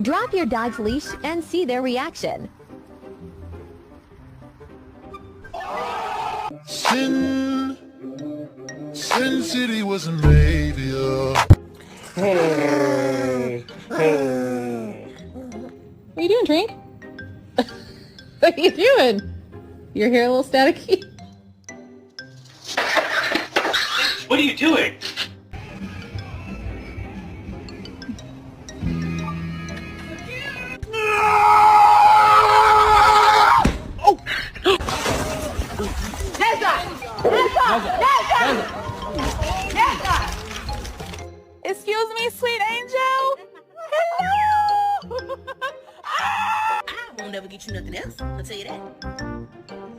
Drop your dog's leash and see their reaction. Sin City was a maybe. Hey. What are you doing, Drink? What are you doing? Your hair a little staticky? What are you doing? Excuse me, sweet angel. Hello. I won't ever get you nothing else. I'll tell you that.